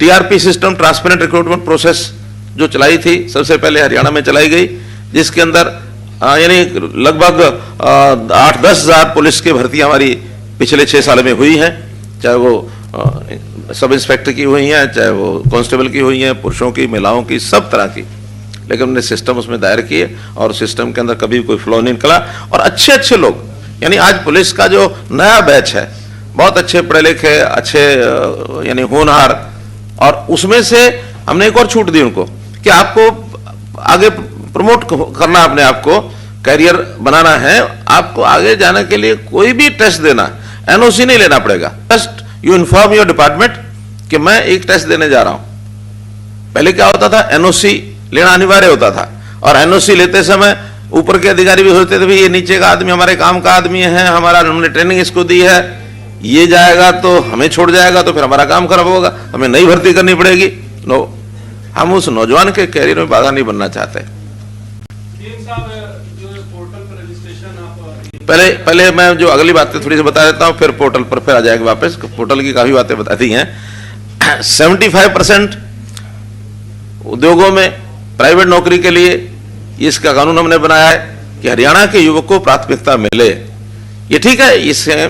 TRP system, transparent recruitment process जो चलाई थी, सबसे पहले हरियाणा में चलाई गई, जिसके अंदर यानी लगभग 8-10 हजार पुलिस की भर्तियां हमारी पिछले 6 साल में हुई हैं, चाहे वो सब इंस्पेक्टर की हुई हैं, चाहे वो कांस्टेबल की हुई हैं, पुरुषों की, महिलाओं की, सब तरह की। लेकिन हमने सिस्टम उसमें दायर किए और सिस्टम के अंदर कभी कोई फ्लॉ नहीं निकला। और अच्छे अच्छे लोग, यानी आज पुलिस का जो नया बैच है, बहुत अच्छे पढ़े लिखे, अच्छे यानी होनहार, और उसमें से हमने एक और छूट दी उनको कि आपको आगे प्रमोट करना, अपने आप को कैरियर बनाना है, आपको आगे जाने के लिए कोई भी टेस्ट देना, NOC नहीं लेना पड़ेगा। Just you inform your department कि मैं एक टेस्ट देने जा रहा हूं। पहले क्या होता था, NOC लेना अनिवार्य होता था, और NOC लेते समय ऊपर के अधिकारी भी सोचते थे, भाई ये नीचे का आदमी हमारे काम का आदमी है, हमने ट्रेनिंग इसको दी है, ये जाएगा तो हमें छोड़ जाएगा, तो फिर हमारा काम खराब होगा, हमें नई भर्ती करनी पड़ेगी। नो, हम उस नौजवान के कैरियर में बाधा नहीं बनना चाहते। पहले मैं जो अगली बातें थोड़ी सी बता देता हूं, फिर पोर्टल पर फिर आ जाएगा वापस। पोर्टल की काफी बातें बता दी हैं। 75% उद्योगों में प्राइवेट नौकरी के लिए इसका कानून हमने बनाया है कि हरियाणा के युवक को प्राथमिकता मिले। ये ठीक है,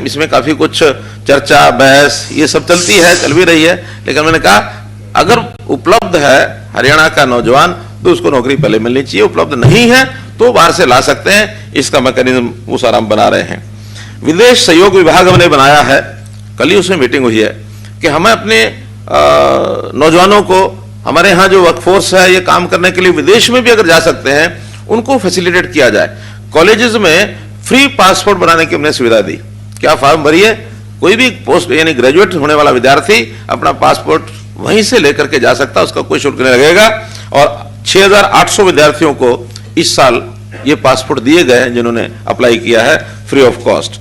इसमें काफी कुछ चर्चा, बहस ये सब चलती है, चल भी रही है, लेकिन मैंने कहा अगर उपलब्ध है हरियाणा का नौजवान तो उसको नौकरी पहले मिलनी चाहिए, उपलब्ध नहीं है तो बाहर से ला सकते हैं। इसका मैकेनिज्म वो सारा हम बना रहे हैं। विदेश सहयोग विभाग हमने बनाया है, कल ही उसमें मीटिंग हुई है कि हमें अपने नौजवानों को, हमारे यहाँ जो वर्कफोर्स है ये काम करने के लिए विदेश में भी अगर जा सकते हैं, उनको फैसिलिटेट किया जाए। कॉलेजेस में फ्री पासपोर्ट बनाने की हमने सुविधा दी। क्या फॉर्म भरिए, कोई भी पोस्ट यानी ग्रेजुएट होने वाला विद्यार्थी अपना पासपोर्ट वहीं से लेकर के जा सकता है, उसका कोई शुल्क नहीं लगेगा। और 6,800 विद्यार्थियों को इस साल ये पासपोर्ट दिए गए हैं जिन्होंने अप्लाई किया है फ्री ऑफ कॉस्ट।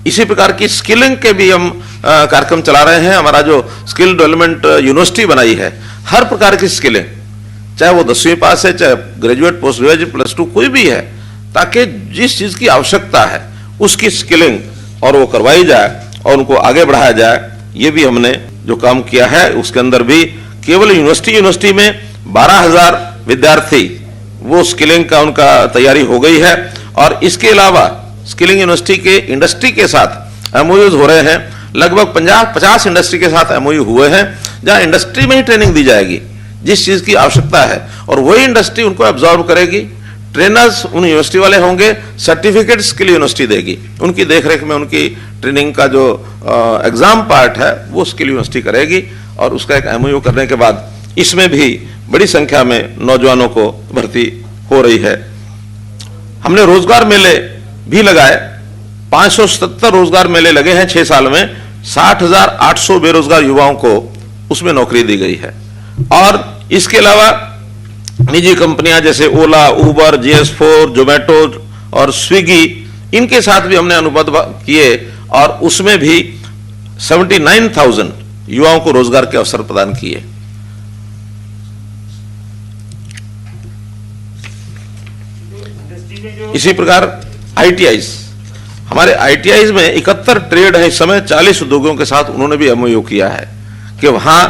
इसी प्रकार की स्किलिंग के भी हम कार्यक्रम चला रहे हैं। हमारा जो स्किल डेवलपमेंट यूनिवर्सिटी बनाई है, हर प्रकार की स्किलिंग, चाहे वो 10वीं पास है, चाहे ग्रेजुएट, पोस्ट ग्रेजुएट, +2 कोई भी है, ताकि जिस चीज की आवश्यकता है उसकी स्किलिंग और वो करवाई जाए और उनको आगे बढ़ाया जाए। ये भी हमने जो काम किया है उसके अंदर भी केवल यूनिवर्सिटी में 12,000 विद्यार्थी वो स्किलिंग का उनका तैयारी हो गई है। और इसके अलावा स्किलिंग यूनिवर्सिटी के इंडस्ट्री के साथ MOUs हो रहे हैं। लगभग 50 इंडस्ट्री के साथ MOU हुए हैं, जहां इंडस्ट्री में ही ट्रेनिंग दी जाएगी जिस चीज की आवश्यकता है, और वही इंडस्ट्री उनको एब्जॉर्ब करेगी। ट्रेनर्स उन यूनिवर्सिटी वाले होंगे, सर्टिफिकेट स्किल यूनिवर्सिटी देगी, उनकी देखरेख में उनकी ट्रेनिंग का जो एग्जाम पार्ट है वो स्किल यूनिवर्सिटी करेगी। और उसका एक MOU करने के बाद इसमें भी बड़ी संख्या में नौजवानों को भर्ती हो रही है। हमने रोजगार मेले भी लगाए, 577 रोजगार मेले लगे हैं 6 साल में। 60,800 बेरोजगार युवाओं को उसमें नौकरी दी गई है। और इसके अलावा निजी कंपनियां जैसे ओला, उबर, GS4, जोमेटो और स्विगी, इनके साथ भी हमने अनुबंध किए और उसमें भी 79,000 युवाओं को रोजगार के अवसर प्रदान किए। इसी प्रकार ITIs, हमारे ITIs में 71 ट्रेड है इस समय, 40 उद्योगों के साथ उन्होंने भी MOU किया है कि वहां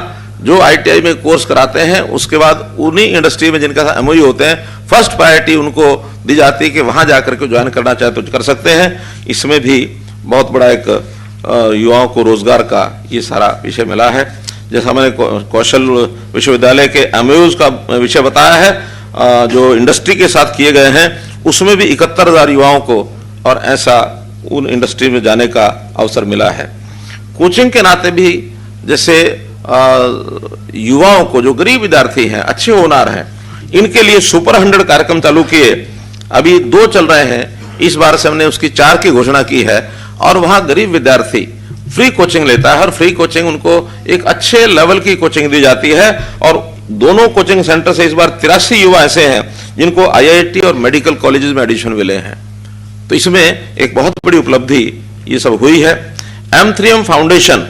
जो ITI में कोर्स कराते हैं उसके बाद उन्हीं इंडस्ट्री में जिनका MOU होते हैं फर्स्ट प्रायोरिटी उनको दी जाती है कि वहां जाकर के ज्वाइन करना चाहे तो कर सकते हैं। इसमें भी बहुत बड़ा एक युवाओं को रोजगार का ये सारा विषय मिला है। जैसा मैंने कौशल विश्वविद्यालय के MOUs का विषय बताया है, जो इंडस्ट्री के साथ किए गए हैं उसमें भी 71,000 युवाओं को और ऐसा उन इंडस्ट्री में जाने का अवसर मिला है। कोचिंग के नाते भी जैसे युवाओं को, जो गरीब विद्यार्थी हैं, अच्छे होनहार हैं, इनके लिए सुपर 100 कार्यक्रम चालू किए, अभी 2 चल रहे हैं, इस बार से हमने उसकी 4 की घोषणा की है और वहां गरीब विद्यार्थी फ्री कोचिंग लेता है और फ्री कोचिंग उनको एक अच्छे लेवल की कोचिंग दी जाती है। और दोनों कोचिंग सेंटर से इस बार 83 युवा ऐसे हैं जिनको IIT और मेडिकल कॉलेजेस में एडमिशन मिले हैं। तो इसमें एक बहुत बड़ी उपलब्धि ये सब हुई है। M3M फाउंडेशन,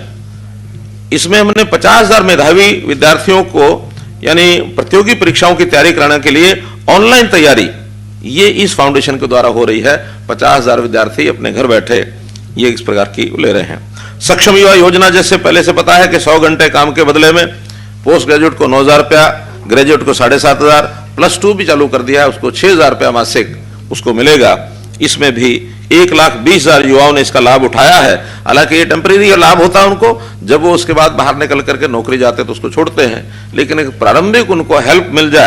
इसमें हमने 50,000 मेधावी विद्यार्थियों को यानी प्रतियोगी परीक्षाओं की तैयारी कराने के लिए ऑनलाइन तैयारी ये इस फाउंडेशन के द्वारा हो रही है। 50,000 विद्यार्थी अपने घर बैठे ये इस प्रकार की ले रहे हैं। सक्षम युवा योजना, जैसे पहले से पता है कि 100 घंटे काम के बदले में पोस्ट ग्रेजुएट को 9,000 रुपया, ग्रेजुएट को 7,500, +2 भी चालू कर दिया है, उसको 6,000 रुपया मासिक उसको मिलेगा। इसमें भी 1,20,000 युवाओं ने इसका लाभ उठाया है। हालांकि ये टेम्परेरी लाभ होता है उनको, जब वो उसके बाद बाहर निकल करके नौकरी जाते तो उसको छोड़ते हैं, लेकिन एक प्रारंभिक उनको हेल्प मिल जाए